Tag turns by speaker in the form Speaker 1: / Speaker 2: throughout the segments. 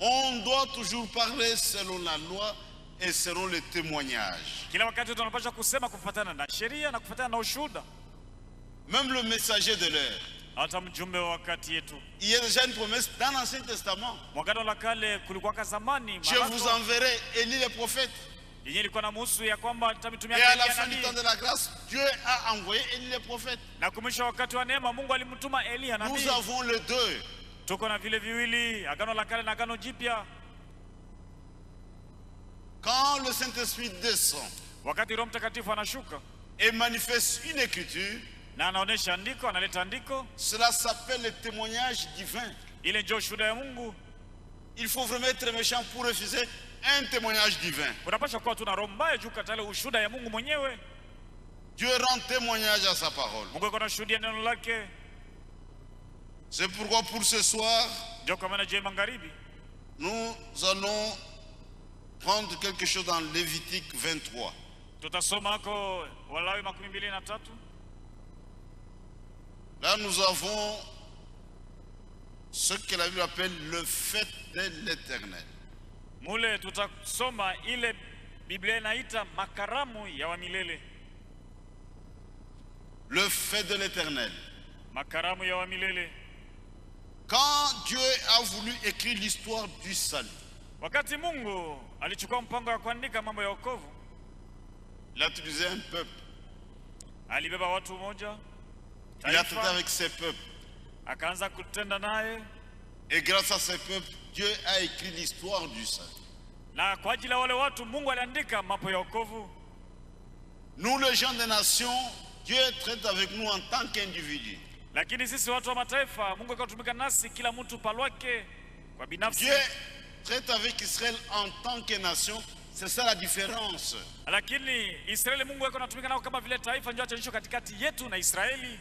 Speaker 1: On doit toujours parler selon la loi et selon le témoignage.
Speaker 2: Kila wakati tunapaswa kusema kufuatana na sheria na kufuatana na ushuhuda.
Speaker 1: Même le messager de l'heure.
Speaker 2: Hata mjumbe wa wakati yetu.
Speaker 1: Il y a déjà une promesse dans l'Ancien Testament.
Speaker 2: Mwagano la kale kulikuwa kwa zamani.
Speaker 1: Je vous enverrai Élie le prophète.
Speaker 2: Yenye ilikuwa na muhusu ya kwamba nitatumia
Speaker 1: Et à la fin du temps de la grâce, Dieu a envoyé Élie le prophète.
Speaker 2: Na kumwisho wakati wa neema Mungu alimtuma Elia nabii.
Speaker 1: Nous avons les deux.
Speaker 2: Tuko na vile viwili, agano la kale na agano jipya.
Speaker 1: Quand le Saint-Esprit descend
Speaker 2: wakati Roho Mtakatifu anashuka
Speaker 1: et manifeste une écriture,
Speaker 2: na anaonesha andiko, analeta andiko,
Speaker 1: cela s'appelle le témoignage divin.
Speaker 2: Ile ndio shuhuda ya Mungu.
Speaker 1: Il faut vraiment être méchant pour refuser un témoignage divin.
Speaker 2: Unapaswa kuwa tuna roho mbaya juu katale ushuhuda ya Mungu mwenyewe.
Speaker 1: Dieu rend témoignage à sa parole.
Speaker 2: Mungu yuko anashuhudia neno lake.
Speaker 1: C'est pourquoi pour ce soir,
Speaker 2: ndio kwa maana je magharibi
Speaker 1: nous allons prendre quelque chose dans Lévitique 23.
Speaker 2: Tutasoma hako Walawi 23.
Speaker 1: Là nous avons ce que la Bible appelle le fête de l'Éternel.
Speaker 2: Mule tutasoma ile Biblia inaita makaramu ya wa milele.
Speaker 1: Le fête de l'Éternel.
Speaker 2: Makaramu ya wa milele.
Speaker 1: Quand Dieu a voulu écrire l'histoire du salut,
Speaker 2: wakati Mungu alichukua mpango wa kuandika mambo ya wokovu,
Speaker 1: il a utilisé un peuple.
Speaker 2: Alibeba watu moja.
Speaker 1: Il a traité avec ses peuples.
Speaker 2: Akaanza kutenda naye.
Speaker 1: Et grâce à ces peuples, Dieu a écrit l'histoire du salut.
Speaker 2: Na kwa ajili ya wale watu Mungu aliandika mambo ya wokovu.
Speaker 1: Nous les gens des nations, Dieu traite avec nous en tant qu'individus.
Speaker 2: Lakini sisi watu wa mataifa Mungu akatumika nasi kila mtu palwake kwa binafsi.
Speaker 1: Dieu traite avec Israël en tant que nation, c'est ça la différence.
Speaker 2: Lakini Israeli Mungu yako anatumika nao kama vile taifa, ndio atanisho katikati yetu na Israeli.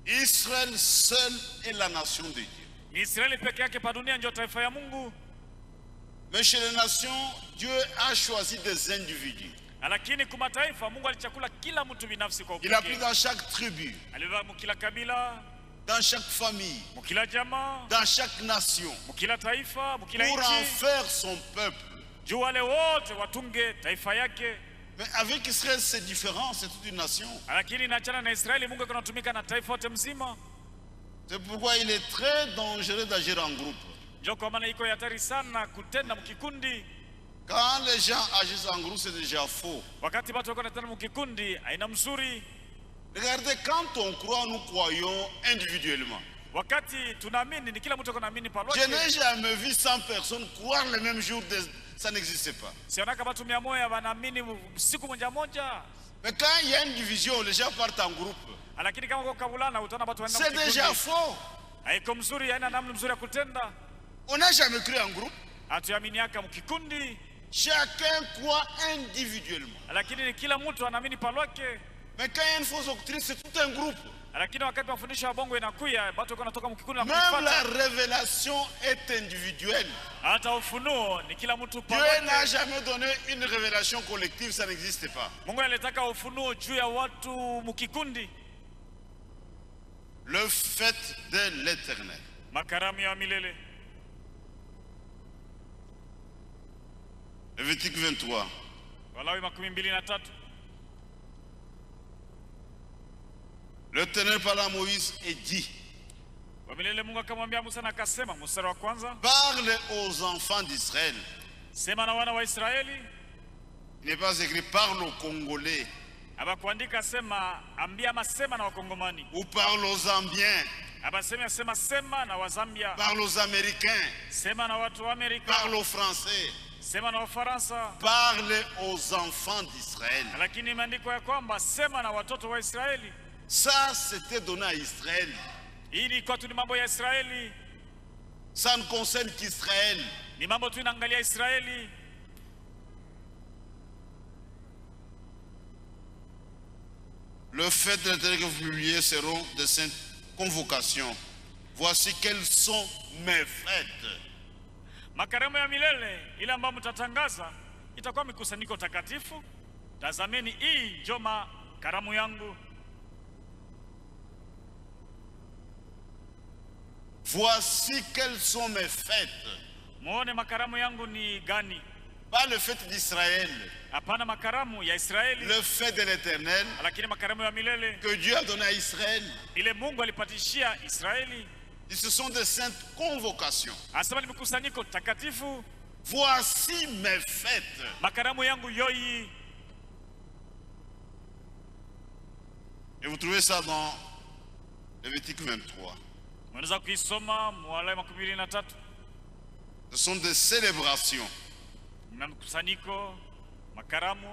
Speaker 1: Israël seul est la nation de Dieu.
Speaker 2: Ni Israeli peke yake pa dunia ndio taifa ya Mungu.
Speaker 1: Mais chez les nations, Dieu a choisi des individus.
Speaker 2: Lakini kwa mataifa Mungu alichakula kila mtu binafsi kwa upekee.
Speaker 1: Il a pris dans chaque tribu,
Speaker 2: alibeba mkila kabila,
Speaker 1: dans chaque famille,
Speaker 2: mkila jamaa,
Speaker 1: dans chaque nation,
Speaker 2: mkila taifa, mkila
Speaker 1: pour
Speaker 2: nchi,
Speaker 1: en faire son peuple.
Speaker 2: Juu wale wote watunge taifa yake.
Speaker 1: Mais avec Israël c'est différent, c'est toute une nation.
Speaker 2: Lakini naachana na Israeli Mungu anatumika na taifa lote mzima.
Speaker 1: C'est pourquoi il est très dangereux d'agir en groupe.
Speaker 2: Ndio kwa maana iko hatari sana kutenda mkikundi.
Speaker 1: Quand les gens agissent en groupe, c'est déjà faux.
Speaker 2: Wakati watu wako wanatenda mkikundi, haina mzuri.
Speaker 1: Regardez, quand on croit, nous croyons individuellement.
Speaker 2: Wakati tunaamini ni kila mtu anaamini palwake.
Speaker 1: Je n'ai jamais vu 100 personnes croire le même jour, ça n'existait pas.
Speaker 2: Sionaka watu 100 wanaamini siku moja moja.
Speaker 1: Mais quand il y a une division, les gens partent en groupe.
Speaker 2: Lakini kama uko kabulana utaona watu wanaenda
Speaker 1: mkikundi. C'est déjà faux.
Speaker 2: Haiko mzuri, haina namna mzuri ya kutenda.
Speaker 1: On n'a jamais cru en groupe.
Speaker 2: Hatuaminiaka mkikundi.
Speaker 1: Chacun croit individuellement.
Speaker 2: Lakini kila mtu anaamini palwake.
Speaker 1: Mais quand il y a une fausse doctrine, c'est tout un groupe.
Speaker 2: Lakini wakati mafundisho ya bongo inakuya, watu wanatoka mkikundi na
Speaker 1: kufuata. Même la révélation est individuelle.
Speaker 2: Hata ufunuo ni kila mtu
Speaker 1: palwake. Dieu n'a jamais donné une révélation collective, ça n'existe pas.
Speaker 2: Mungu alitaka ufunuo juu ya watu mkikundi.
Speaker 1: Le fête de l'Éternel.
Speaker 2: Makaramu ya milele.
Speaker 1: Lévitique 23.
Speaker 2: Walawi 23.
Speaker 1: L'Éternel parla à Moïse et dit:
Speaker 2: Wamilele Mungu akamwambia Musa na akasema, mstari wa kwanza,
Speaker 1: parle aux enfants d'Israël.
Speaker 2: Sema na wana wa Israeli.
Speaker 1: Il n'est pas écrit parle aux Congolais.
Speaker 2: Aba kuandika sema ambia masema na wakongomani.
Speaker 1: Ou parle aux Zambiens.
Speaker 2: Aba sema na wazambia.
Speaker 1: Parle aux Américains.
Speaker 2: Sema na watu wa Amerika.
Speaker 1: Parle aux Français.
Speaker 2: Sema na Wafaransa.
Speaker 1: Parle aux enfants d'Israël.
Speaker 2: Lakini imeandikwa ya kwamba sema na watoto wa Israeli.
Speaker 1: Ça c'était donné à Israël.
Speaker 2: Ili kwa tu ni mambo ya Israeli.
Speaker 1: Ça ne concerne qu'Israël.
Speaker 2: Ni mambo tu inaangalia Israeli.
Speaker 1: Le fait de l'Éternel que vous publiez seront de saintes convocations. Voici quelles sont mes fêtes.
Speaker 2: Makaramu ya milele ile ambayo mtatangaza itakuwa mikusanyiko takatifu. Tazameni hii ndio makaramu yangu.
Speaker 1: Voici quelles sont mes fêtes.
Speaker 2: muone makaramu yangu ni gani.
Speaker 1: Pas le fête d'Israël,
Speaker 2: Hapana makaramu ya Israeli,
Speaker 1: le fête de l'Éternel
Speaker 2: lakini makaramu ya milele
Speaker 1: que Dieu a donné à Israël.
Speaker 2: ile Mungu alipatishia Israeli.
Speaker 1: Ce sont des saintes convocations.
Speaker 2: Anasema ni mkusanyiko takatifu.
Speaker 1: Voici mes fêtes.
Speaker 2: Makaramu yangu yoi.
Speaker 1: Et vous trouvez ça dans Lévitique 23.
Speaker 2: Mwanaweza kuisoma Walawi 23.
Speaker 1: Ce sont des célébrations.
Speaker 2: Na mkusanyiko makaramu.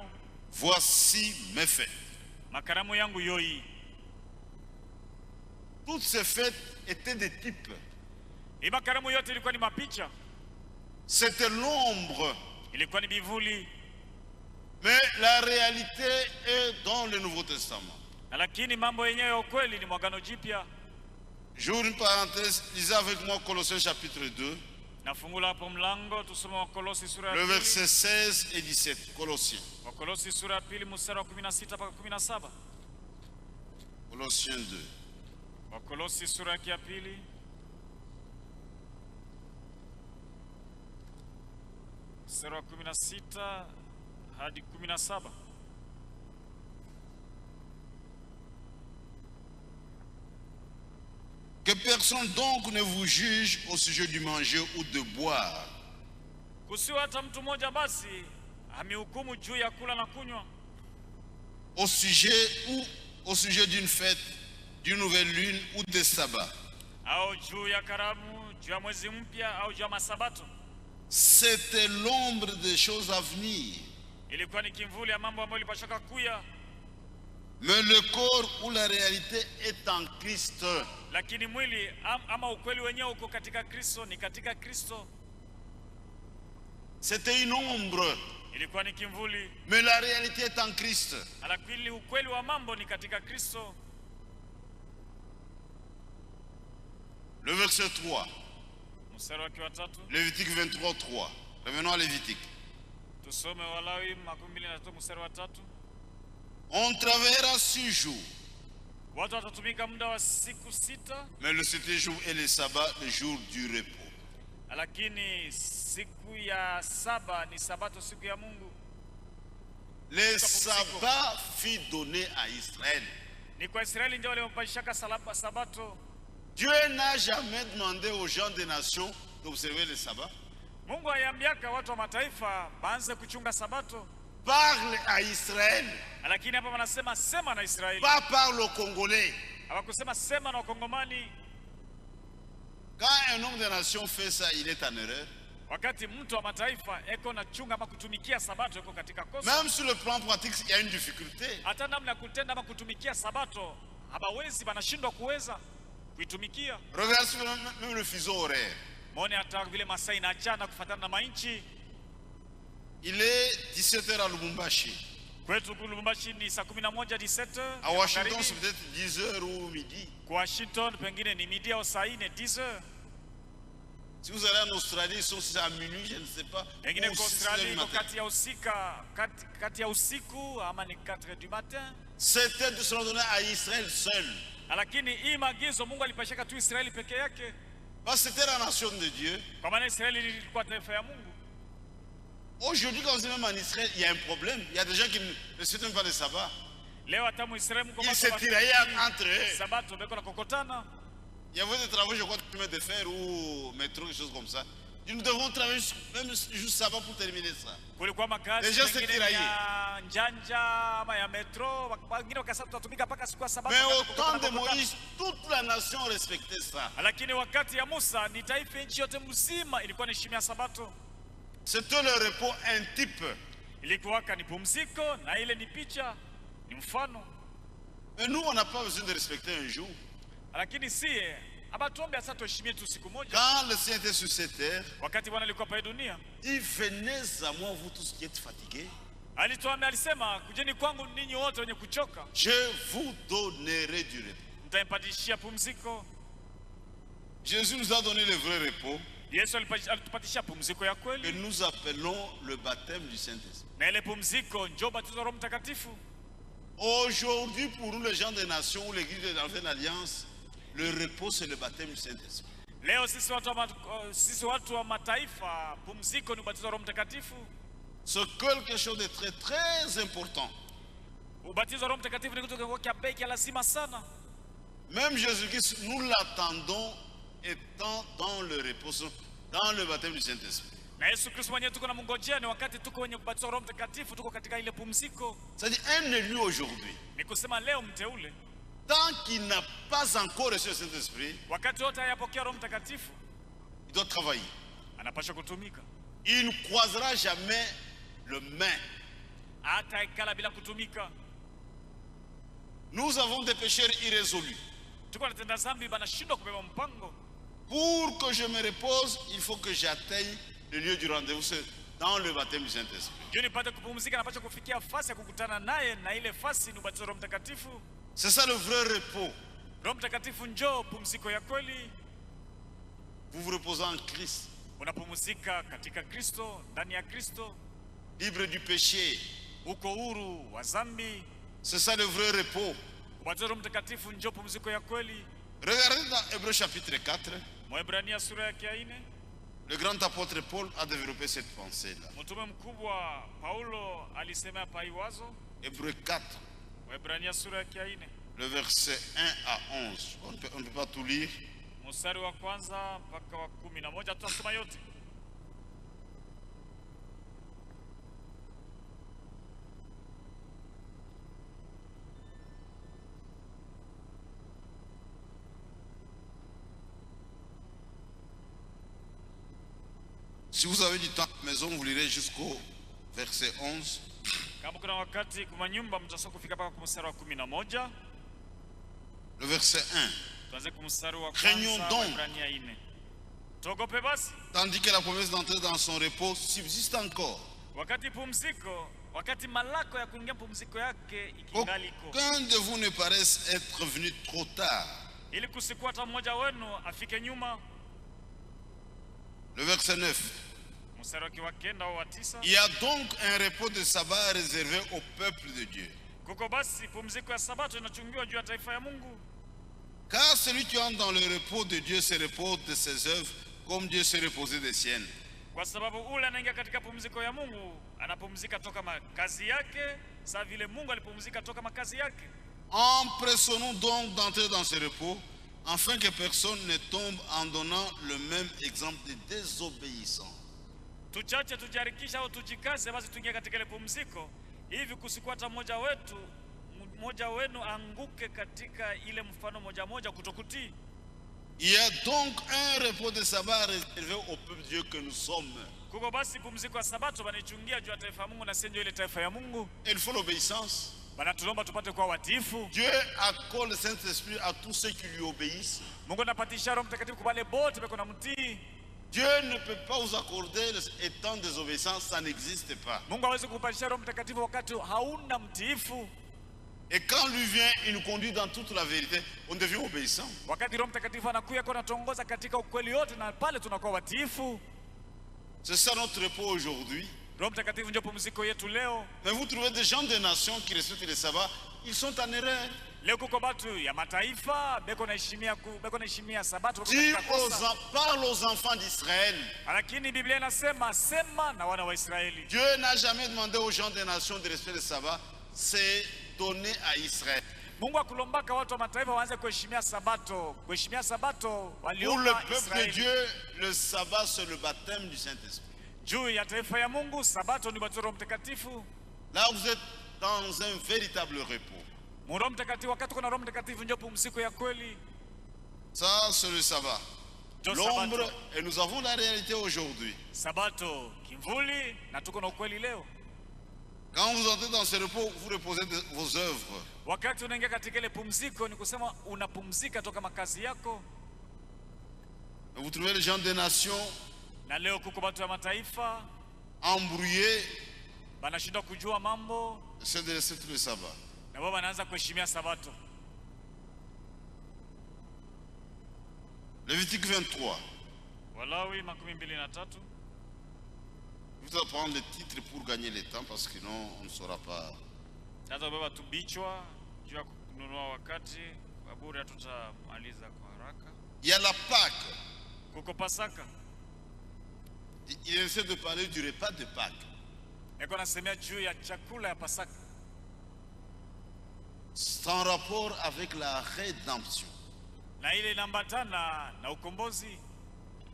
Speaker 1: Voici mes fêtes.
Speaker 2: Makaramu yangu yoi.
Speaker 1: Toutes ces fêtes étaient des types.
Speaker 2: Hii makaramu yote ilikuwa ni mapicha.
Speaker 1: C'était l'ombre.
Speaker 2: Ilikuwa ni bivuli.
Speaker 1: Mais la réalité est dans le Nouveau Testament.
Speaker 2: Lakini mambo yenyewe ya ukweli ni mwagano jipya.
Speaker 1: J'ouvre une parenthèse, lisez avec moi Colossiens chapitre 2.
Speaker 2: Nafungula hapo mlango tusome Wakolosi sura ya
Speaker 1: Le
Speaker 2: 2.
Speaker 1: verset 16 et 17. Colossiens.
Speaker 2: Wakolosi sura ya 2 mstari wa 16 mpaka 17.
Speaker 1: Colossiens 2.
Speaker 2: Wakolosi sura ya 2 mstari wa 16 hadi 17.
Speaker 1: Que personne donc ne vous juge au sujet du manger ou de boire.
Speaker 2: Kusiwa hata mtu mmoja basi amehukumu juu ya kula na kunywa,
Speaker 1: Au sujet d'une fête, d'une nouvelle lune ou des sabbats.
Speaker 2: au juu ya karamu, juu ya mwezi mpya au juu ya masabato.
Speaker 1: C'était l'ombre des choses à venir.
Speaker 2: Ilikuwa ni kimvuli ya mambo ambayo ilipashoka kuya,
Speaker 1: Mais le corps ou la réalité est en Christ.
Speaker 2: lakini mwili ama ukweli wenyewe uko katika Kristo, ni katika Kristo.
Speaker 1: C'était une ombre.
Speaker 2: Ilikuwa ni kimvuli,
Speaker 1: Mais la réalité est en Christ.
Speaker 2: lakini ukweli wa mambo ni katika Kristo.
Speaker 1: Le verset 3.
Speaker 2: Mstari wake wa 3
Speaker 1: Lévitique 23, 3. Revenons à Lévitique.
Speaker 2: tusome Walawi 23 mstari wa 3.
Speaker 1: On travaillera 6 jours.
Speaker 2: Watu watatumika muda wa siku 6,
Speaker 1: Mais le 7e jour est le sabbat, le jour du repos.
Speaker 2: lakini siku ya 7 ni sabato, siku ya Mungu.
Speaker 1: Le sabbat fut donné à Israël.
Speaker 2: Ni kwa Israeli ndio waliopashaka sabato.
Speaker 1: Dieu n'a jamais demandé aux gens des nations d'observer le sabbat.
Speaker 2: Mungu ayambiaka watu wa mataifa baanze kuchunga sabato,
Speaker 1: Parle à Israël,
Speaker 2: lakini hapa wanasema sema na Israeli.
Speaker 1: pas parle aux Congolais.
Speaker 2: Hawakusema sema na Wakongomani.
Speaker 1: Quand un homme des nations fait ça, il est en erreur.
Speaker 2: Wakati mtu wa mataifa eko na chunga ama kutumikia sabato eko katika kosa.
Speaker 1: Même sur le plan pratique, il y a une difficulté.
Speaker 2: Hata namna ya kutenda ama kutumikia sabato hawawezi, wanashindwa kuweza kuitumikia.
Speaker 1: Regarde même le fuseau horaire.
Speaker 2: Muone hata vile masaa inaachana kufuatana na mainchi.
Speaker 1: Il est 17h à Lubumbashi.
Speaker 2: Kwetu Lubumbashi ni saa 11 17.
Speaker 1: À Washington, c'est peut-être 10h ou midi.
Speaker 2: Kwa Washington pengine ni midi au saa 4 10.
Speaker 1: Si vous allez en Australie, c'est à minuit, je ne sais pas.
Speaker 2: Pengine
Speaker 1: Ou
Speaker 2: kwa
Speaker 1: 6 heures
Speaker 2: Australia
Speaker 1: du
Speaker 2: iko
Speaker 1: matin.
Speaker 2: kati ya usiku ama ni 4 du matin.
Speaker 1: C'était de se donner à Israël seul.
Speaker 2: Lakini hii maagizo Mungu alipashaka tu Israeli peke yake,
Speaker 1: Parce que c'était la nation de Dieu.
Speaker 2: kwa maana Israeli ilikuwa taifa ya Mungu.
Speaker 1: Aujourd'hui, quand c'est même en Israël, il y a un problème. Il y a des gens qui ne respectent même pas le sabbat.
Speaker 2: Leo hata Muislamu
Speaker 1: Ils se tiraillaient entre eux.
Speaker 2: sabato beko na kokotana.
Speaker 1: Il y avait des travaux, je crois, de chemin de fer ou métro, quelque chose comme ça. Nous devons travailler même juste sabbat pour terminer ça.
Speaker 2: Kulikuwa makazi
Speaker 1: Deja
Speaker 2: mengine
Speaker 1: setiraye.
Speaker 2: ya njanja ama ya metro, wengine wakasema tutatumika mpaka siku ya sabato.
Speaker 1: Mais
Speaker 2: wakati
Speaker 1: au temps de
Speaker 2: kokotana.
Speaker 1: Moïse, toute la nation respectait ça.
Speaker 2: Lakini wakati ya Musa ni taifa, nchi yote mzima ilikuwa inaheshimia sabato.
Speaker 1: C'était le repos, un type.
Speaker 2: Ilikuwa ni pumziko na ile ni picha, ni mfano.
Speaker 1: Mais nous, on n'a pas besoin de respecter un jour.
Speaker 2: Lakini sie abatuombe sasa tuheshimie tu siku moja.
Speaker 1: Quand le Seigneur était sur cette terre,
Speaker 2: Wakati Bwana alikuwa pale dunia,
Speaker 1: il venez à moi, vous tous qui êtes fatigués.
Speaker 2: alituambia, alisema kujeni kwangu ninyi wote wenye kuchoka,
Speaker 1: Je vous donnerai du repos.
Speaker 2: nitampatishia pumziko.
Speaker 1: Jésus nous a donné le vrai repos
Speaker 2: Yesu alitupatisha pumziko ya
Speaker 1: que
Speaker 2: kweli,
Speaker 1: nous appelons le baptême du Saint-Esprit.
Speaker 2: na ile pumziko ndio batizo wa Roho Mtakatifu.
Speaker 1: Aujourd'hui, pour nous, les gens des nations ou l'église de la Nouvelle Alliance, le repos, c'est le baptême du Saint-Esprit.
Speaker 2: Leo sisi watu wa mataifa, pumziko ni ubatizo wa Roho Mtakatifu.
Speaker 1: C'est quelque chose de très très important.
Speaker 2: Ubatizo wa Roho Mtakatifu ni kitu cha bei ya lazima sana.
Speaker 1: Même Jésus-Christ, nous l'attendons étant dans le repos, dans le baptême du Saint-Esprit.
Speaker 2: Na Yesu Kristo mwenyewe tuko na mngojea, ni wakati tuko kwenye ubatizo wa Roho Mtakatifu, tuko katika ile pumziko.
Speaker 1: C'est-à-dire un élu aujourd'hui,
Speaker 2: Ni kusema leo mteule,
Speaker 1: tant qu'il n'a pas encore reçu le Saint-Esprit,
Speaker 2: wakati wote hayapokea Roho Mtakatifu,
Speaker 1: il doit travailler.
Speaker 2: anapaswa kutumika.
Speaker 1: Il ne croisera jamais le main.
Speaker 2: Hata ikala bila kutumika.
Speaker 1: Nous avons des pécheurs irrésolus.
Speaker 2: Tuko natenda dhambi, banashindwa kubeba mpango.
Speaker 1: Pour que je me repose, il faut que j'atteigne le lieu du rendez-vous, c'est dans le baptême du Saint-Esprit.
Speaker 2: Ndio nipate kupumzika, napaswa kufikia fasi ya kukutana naye, na ile fasi ni ubatizo wa Roho Mtakatifu.
Speaker 1: C'est ça le vrai repos.
Speaker 2: Roho Mtakatifu njoo pumziko ya kweli.
Speaker 1: Vous vous reposez en Christ,
Speaker 2: Unapumzika katika Kristo, ndani ya Kristo,
Speaker 1: libre du péché.
Speaker 2: uko huru wa dhambi.
Speaker 1: C'est ça le vrai repos.
Speaker 2: Ubatizo wa Roho Mtakatifu njoo pumziko ya kweli.
Speaker 1: Regardez dans Hébreux chapitre 4,
Speaker 2: Waebrania sura ya 4,
Speaker 1: le grand apôtre Paul a développé cette pensée-là.
Speaker 2: mtume mkubwa Paulo alisema hapa hii wazo.
Speaker 1: Hébreux 4,
Speaker 2: Waebrania sura ya 4,
Speaker 1: le verset 1 à 11. On ne peut pas tout lire.
Speaker 2: mstari wa kwanza mpaka wa 11, tutasoma yote.
Speaker 1: Si vous avez du temps à la maison, vous lirez jusqu'au verset 11.
Speaker 2: Kama kuna wakati kwa nyumba, mtasoma kufika mpaka kwa mstari wa 11.
Speaker 1: Le verset 1.
Speaker 2: Tuanze kwa mstari wa
Speaker 1: Craignons
Speaker 2: kwanza,
Speaker 1: donc.
Speaker 2: Waebrania 4. Tuogope basi,
Speaker 1: Tandis que la promesse d'entrer dans son repos subsiste encore.
Speaker 2: wakati pumziko, wakati malako ya kuingia pumziko yake ikingali iko,
Speaker 1: Aucun de vous ne paraisse être venu trop tard.
Speaker 2: ili kusikuwa hata mmoja wenu afike nyuma.
Speaker 1: Le verset 9.
Speaker 2: Mstari wa 9 au wa 9.
Speaker 1: Il y a donc un repos de sabbat réservé au peuple de Dieu.
Speaker 2: Kuko basi pumziko ya sabato inachungiwa juu ya taifa ya Mungu.
Speaker 1: Car celui qui entre dans le repos de Dieu se repose de ses œuvres, comme Dieu se reposait des siennes.
Speaker 2: Kwa sababu ule anaingia katika pumziko ya Mungu, anapumzika toka makazi yake, sawa vile Mungu alipumzika toka makazi yake.
Speaker 1: Empressons-nous donc d'entrer dans ce repos, afin que personne ne tombe en donnant le même exemple de désobéissance.
Speaker 2: Tuchache tujarikisha au tujikaze basi tuingie katika ile pumziko, hivi kusikuwa hata mmoja wenu anguke katika ile mfano moja kutokutii.
Speaker 1: Il y a donc un repos de sabbat réservé au peuple de Dieu que nous sommes.
Speaker 2: Kuko basi pumziko ya sabato banichungia juu ya taifa ya Mungu, na sio ile taifa ya Mungu.
Speaker 1: Et il faut l'obéissance.
Speaker 2: Bana tulomba tupate kuwa watiifu.
Speaker 1: Dieu accorde le Saint-Esprit à tous ceux qui lui obéissent.
Speaker 2: Mungu anapatisha Roho Mtakatifu kwa wale wote bako na mtii.
Speaker 1: Dieu ne peut pas vous accorder étant désobéissant, ça n'existe pas.
Speaker 2: Mungu hawezi kupatisha Roho Mtakatifu wakati hauna mtiifu.
Speaker 1: Et quand lui vient, il nous conduit dans toute la vérité, on devient obéissant.
Speaker 2: Wakati Roho Mtakatifu anakuja kwa natuongoza katika ukweli wote, na pale tunakuwa watiifu.
Speaker 1: C'est ça notre repos aujourd'hui.
Speaker 2: Roho Mtakatifu ndio pumziko yetu leo.
Speaker 1: Mais vous trouvez des gens des nations qui respectent le sabbat, ils sont en erreur.
Speaker 2: Leo kuko batu ya mataifa beko naheshimia sabato.
Speaker 1: Parle aux enfants d'Israël.
Speaker 2: Lakini Biblia inasema sema na wana wa Israeli.
Speaker 1: Dieu n'a jamais demandé aux gens des nations de respecter le sabbat, c'est donné à Israël.
Speaker 2: Mungu akulombaka watu wa mataifa waanze kuheshimia sabato. Kuheshimia sabato
Speaker 1: Pour le peuple de Dieu, le sabbat c'est le baptême du Saint-Esprit.
Speaker 2: Juu ya taifa ya Mungu sabato ni ubatizo wa Roho Mtakatifu.
Speaker 1: Là vous êtes dans un véritable repos.
Speaker 2: Roho Mtakatifu, wakati kuna Roho Mtakatifu ndio pumziko ya kweli.
Speaker 1: Ça c'est le sabbat. L'ombre, et nous avons la réalité aujourd'hui.
Speaker 2: Sabato kimvuli na tuko na ukweli leo.
Speaker 1: Quand vous entrez dans ce repos, vous reposez de vos œuvres.
Speaker 2: Wakati unaingia katika ile pumziko, ni kusema unapumzika toka makazi yako.
Speaker 1: Vous trouvez les gens des nations
Speaker 2: Na leo kuko watu wa mataifa
Speaker 1: embrouillés,
Speaker 2: banashindwa kujua mambo,
Speaker 1: c'est de respecter le sabbat.
Speaker 2: na wao wanaanza kuheshimia sabato.
Speaker 1: Lévitique 23.
Speaker 2: Walawi 23.
Speaker 1: Je vais prendre le titre pour gagner le temps parce que sinon on ne saura pas.
Speaker 2: Sasa baba tubichwa juu ya kununua wakati, kwa bure tutamaliza kwa haraka.
Speaker 1: Il y a la Pâque.
Speaker 2: Kuko Pasaka.
Speaker 1: Il essaie de parler du repas de Pâques.
Speaker 2: Eko nasemea juu ya chakula ya Pasaka.
Speaker 1: C'est en rapport avec la rédemption.
Speaker 2: Na ile inambatana na ukombozi.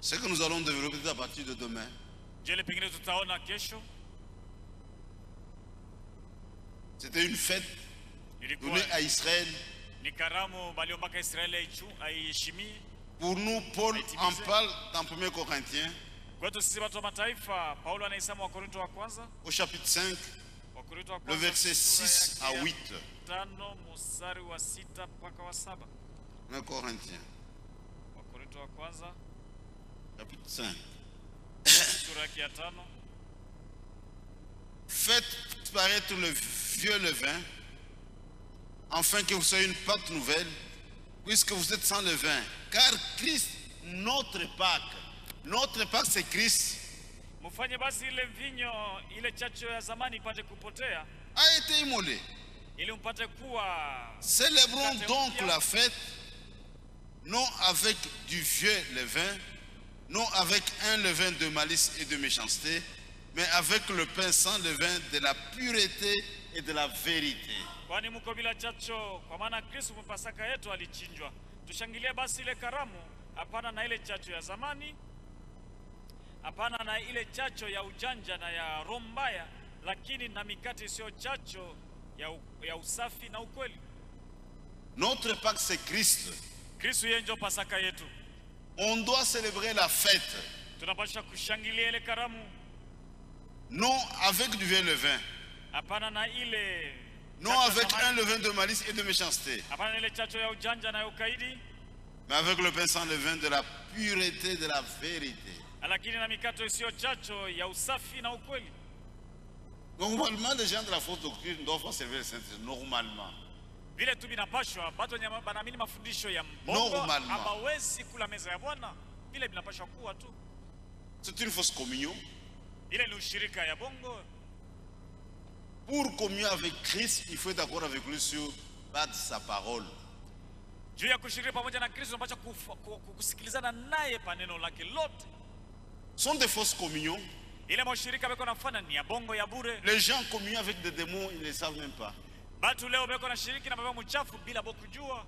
Speaker 1: Ce que nous allons développer à partir de demain.
Speaker 2: Jele pengine tutaona kesho.
Speaker 1: C'était une fête donnée à Israël.
Speaker 2: Ni karamu baliombaka Israeli aiheshimie.
Speaker 1: Pour nous, Paul en parle dans 1 Corinthiens.
Speaker 2: Kwetu sisi watu wa mataifa, Paulo anaisema Wakorintho wa kwanza.
Speaker 1: Au chapitre 5,
Speaker 2: Wakorintho wa
Speaker 1: le
Speaker 2: kwanza
Speaker 1: verset 6 à 8.
Speaker 2: 5 mstari wa 6 mpaka wa 7.
Speaker 1: 1 Corinthiens.
Speaker 2: Wakorintho wa kwanza
Speaker 1: Chapitre 5.
Speaker 2: sura ya 5.
Speaker 1: Faites disparaître le vieux levain, afin que vous soyez une pâte nouvelle, puisque vous êtes sans levain. Car Christ, notre Pâque c'est Christ,
Speaker 2: Mufanye basi ile vinyo, ile chacho ya zamani ipate kupotea,
Speaker 1: a été immolé.
Speaker 2: ili mpate kuwa.
Speaker 1: Célébrons donc la fête, non avec du vieux levain, non avec un levain de malice et de méchanceté, mais avec le pain sans levain de la pureté et de la vérité.
Speaker 2: Kwani mko bila chacho, kwa maana Kristo Pasaka yetu alichinjwa. Tushangilie basi ile karamu, hapana na ile chacho ya zamani, hapana na ile chacho ya ujanja na ya roho mbaya, lakini na mikate isiyo chacho ya usafi na ukweli.
Speaker 1: Notre Pâque c'est Christ.
Speaker 2: Kristo yeye ndio Pasaka yetu.
Speaker 1: On doit célébrer la fête,
Speaker 2: Tunapaswa kushangilia ile karamu,
Speaker 1: non avec du vieux levain,
Speaker 2: hapana na ile
Speaker 1: non avec un levain de malice et de méchanceté,
Speaker 2: hapana na ile chacho ya ujanja na ya ukaidi,
Speaker 1: mais avec le pain sans levain de la pureté, de la vérité.
Speaker 2: lakini na mikato isiyo chacho ya usafi na ukweli.
Speaker 1: Normalement, les gens de la fausse doctrine doivent pas servir le Saint-Esprit. Normalement.
Speaker 2: Vile tu binapashwa batu wenye banaamini mafundisho ya mbongo
Speaker 1: Normalement.
Speaker 2: hawawezi kula meza ya Bwana, vile binapashwa kuwa tu.
Speaker 1: C'est une fausse communion.
Speaker 2: Ile ni ushirika ya bongo.
Speaker 1: Pour communier avec Christ, il faut être d'accord avec lui sur sa parole.
Speaker 2: Juu ya kushiriki pamoja na Kristo unapaswa kusikilizana naye pa neno lake lote.
Speaker 1: Sont des fausses communions.
Speaker 2: Ile mashirika beko nafanya ni ya bongo ya bure.
Speaker 1: Les gens communient avec des démons, ils ne le savent même pas.
Speaker 2: Batu leo beko na shiriki na baba mchafu bila bokujua.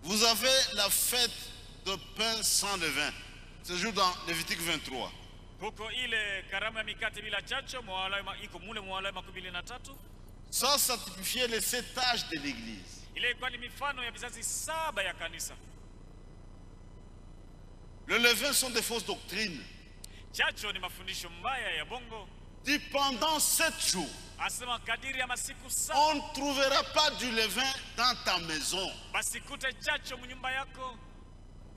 Speaker 1: Vous avez la fête de pain sans levain. Ce jour dans Lévitique 23.
Speaker 2: Huko ile karamu ya mikate bila chacho iko mule Mwanzo 23.
Speaker 1: Ça typifiait les 7 âges de l'église.
Speaker 2: Ile ilikuwa ni mifano ya vizazi 7 ya kanisa.
Speaker 1: Le levain sont des fausses doctrines.
Speaker 2: Chacho ni mafundisho mbaya ya bongo.
Speaker 1: Dit pendant 7 jours,
Speaker 2: Asema kadiri ya masiku 7
Speaker 1: on ne trouvera pas du levain dans ta maison.
Speaker 2: basikute chacho mnyumba yako.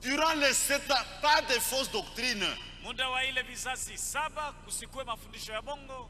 Speaker 1: Durant les 7 ans, pas de fausses doctrines.
Speaker 2: Muda wa ile vizazi 7 kusikue mafundisho ya bongo.